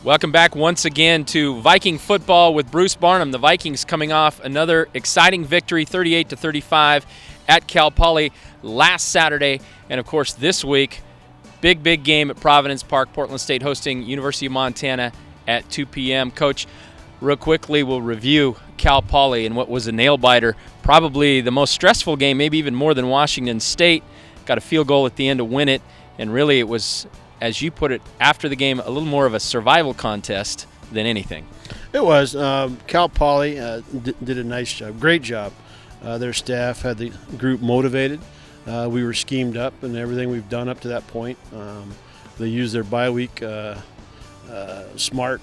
Welcome back once again to Viking Football with Bruce Barnum. The Vikings coming off another exciting victory, 38-35 at Cal Poly last Saturday. And, of course, this week, big game at Providence Park, Portland State hosting University of Montana at 2 p.m. Coach, real quickly, we'll review Cal Poly and what was a nail-biter, probably the most stressful game, maybe even more than Washington State. Got a field goal at the end to win it, and really it was, as you put it, after the game, a little more of a survival contest than anything. It was. Cal Poly did a nice job, great job. Their staff had the group motivated. We were schemed up and everything we've done up to that point. They used their bye week smart.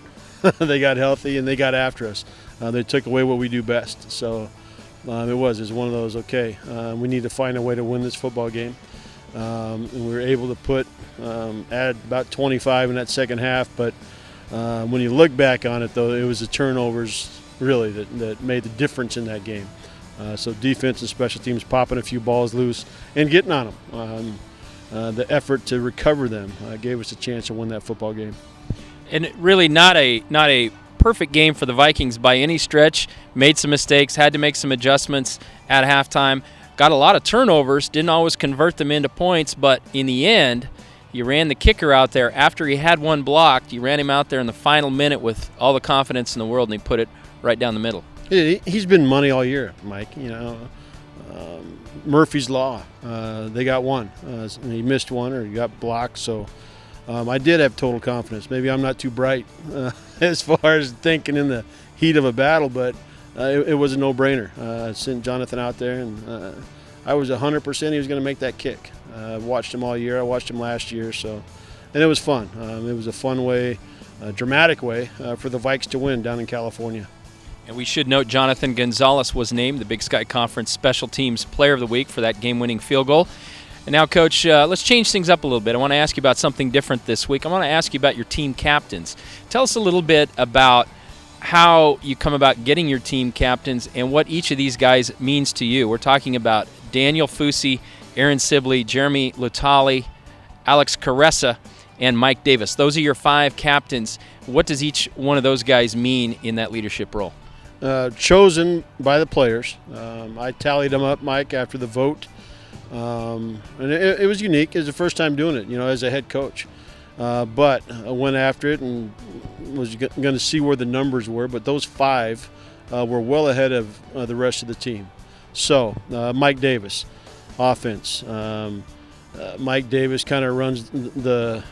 They got healthy and they got after us. They took away what we do best. So it was one of those, okay, we need to find a way to win this football game. And we were able to add about 25 in that second half, but when you look back on it, though, it was the turnovers really that made the difference in that game. So defense and special teams popping a few balls loose and getting on them. The effort to recover them gave us a chance to win that football game. And really not a perfect game for the Vikings by any stretch. Made some mistakes, had to make some adjustments at halftime. Got a lot of turnovers, didn't always convert them into points, but in the end, you ran the kicker out there after he had one blocked. You ran him out there in the final minute with all the confidence in the world, and he put it right down the middle. He's been money all year, Mike. You know, Murphy's Law. They got one. He missed one or he got blocked, so I did have total confidence. Maybe I'm not too bright as far as thinking in the heat of a battle, but it was a no-brainer. I sent Jonathan out there, and I was 100% he was going to make that kick. I watched him all year. I watched him last year, and it was fun. It was a fun way, a dramatic way for the Vikes to win down in California. And we should note Jonathan Gonzalez was named the Big Sky Conference Special Teams Player of the Week for that game-winning field goal. And now, Coach, let's change things up a little bit. I want to ask you about something different this week. I want to ask you about your team captains. Tell us a little bit about how you come about getting your team captains and what each of these guys means to you. We're talking about Daniel Fusi, Aaron Sibley, Jeremy Lutali, Alex Caressa, and Mike Davis. Those are your 5 captains. What does each one of those guys mean in that leadership role? Chosen by the players. I tallied them up, Mike, after the vote. And it was unique. It was the first time doing it, as a head coach. But I went after it and was going to see where the numbers were. But those 5 were well ahead of the rest of the team. So Mike Davis, offense. Mike Davis kind of runs the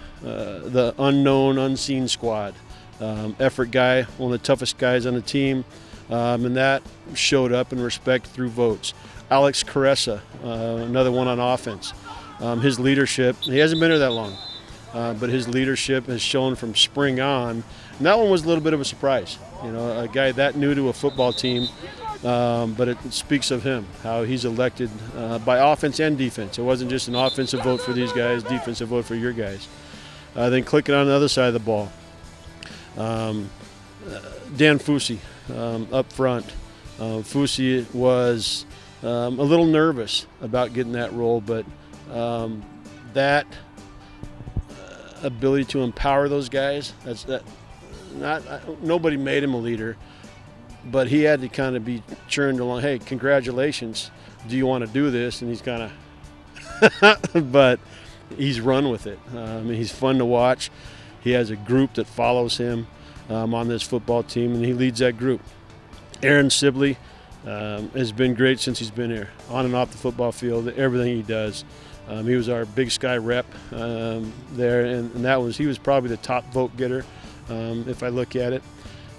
unknown, unseen squad. Effort guy, one of the toughest guys on the team. And that showed up in respect through votes. Alex Caressa, another one on offense. His leadership, he hasn't been here that long, but his leadership has shown from spring on. And that one was a little bit of a surprise. A guy that new to a football team, but it speaks of him, how he's elected by offense and defense. It wasn't just an offensive vote for these guys, defensive vote for your guys. Then clicking on the other side of the ball. Dan Fusi up front. Fusi was a little nervous about getting that role, but that ability to empower those guys, nobody made him a leader, but he had to kind of be churned along. Hey, congratulations. Do you want to do this? And he's kind of, but he's run with it. He's fun to watch. He has a group that follows him on this football team, and he leads that group. Aaron Sibley has been great since he's been here, on and off the football field, everything he does. He was our Big Sky rep there, and he was probably the top vote getter if I look at it.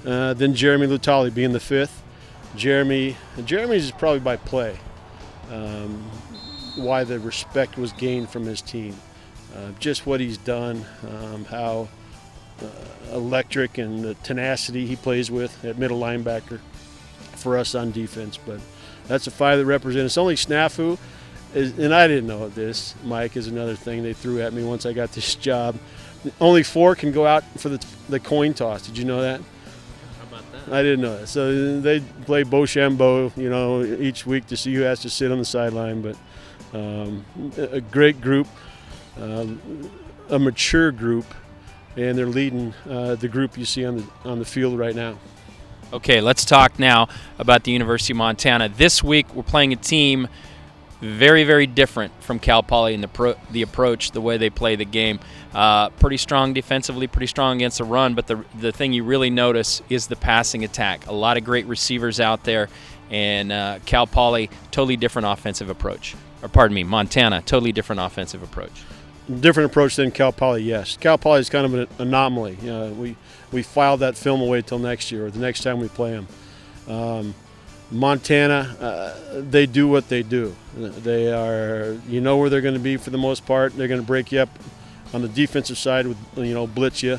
Then Jeremy Lutali being the 5th. Jeremy's is probably by play, why the respect was gained from his team. Just what he's done, how electric and the tenacity he plays with at middle linebacker for us on defense. But that's the 5 that represent us. Only snafu and I didn't know this, Mike, is another thing they threw at me once I got this job. Only 4 can go out for the coin toss. Did you know that? How about that? I didn't know that. So they play Beauchambeau, each week to see who has to sit on the sideline. But a great group, a mature group, and they're leading the group you see on the field right now. Okay, let's talk now about the University of Montana. This week we're playing a team very, very different from Cal Poly in the approach, the way they play the game. Pretty strong defensively, pretty strong against the run, but the thing you really notice is the passing attack. A lot of great receivers out there, and Cal Poly, totally different offensive approach. Or pardon me, Montana, totally different offensive approach. Different approach than Cal Poly, yes. Cal Poly is kind of an anomaly. We filed that film away till next year or the next time we play them. Montana, they do what they do. They are, where they're going to be for the most part. They're going to break you up on the defensive side with, blitz you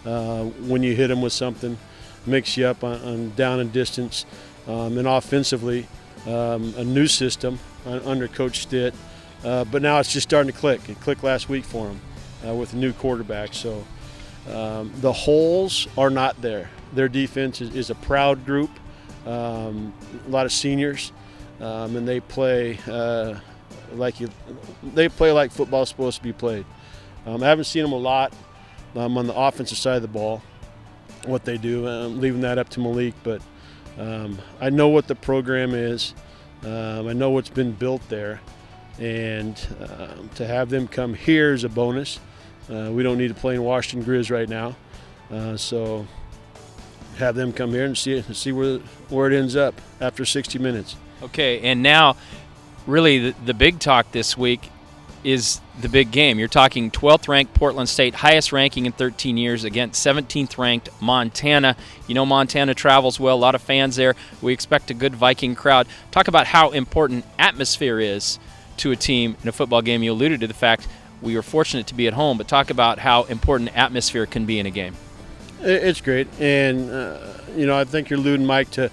when you hit them with something, mix you up on down and distance. And offensively, a new system under Coach Stitt. But now it's just starting to click. It clicked last week for them with a new quarterback. So the holes are not there. Their defense is a proud group. A lot of seniors, and they play like football's supposed to be played. I haven't seen them a lot on the offensive side of the ball, what they do. I'm leaving that up to Malik, but I know what the program is. I know what's been built there, and to have them come here is a bonus. We don't need to play in Washington Grizz right now, so have them come here and see where it ends up after 60 minutes. Okay, and now really the big talk this week is the big game. You're talking 12th ranked Portland State, highest ranking in 13 years, against 17th ranked Montana. Montana travels well, a lot of fans there. We expect a good Viking crowd. Talk about how important atmosphere is to a team in a football game. You alluded to the fact we were fortunate to be at home, but talk about how important atmosphere can be in a game. It's great, and I think you're alluding, Mike, to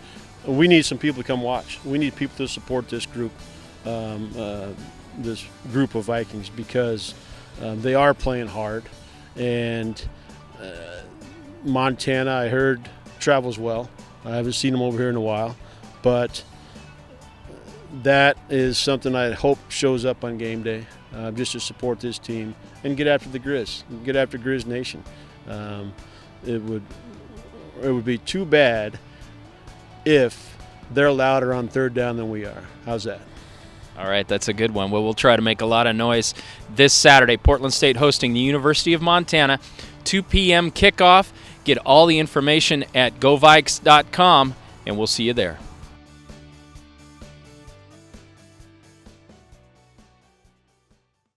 we need some people to come watch. We need people to support this group of Vikings, because they are playing hard, and Montana, I heard, travels well. I haven't seen them over here in a while, but that is something I hope shows up on game day, just to support this team and get after the Grizz, get after Grizz Nation. It would be too bad if they're louder on third down than we are. How's that? All right, that's a good one. Well, we'll try to make a lot of noise this Saturday. Portland State hosting the University of Montana, 2 p.m. kickoff. Get all the information at govikes.com, and we'll see you there.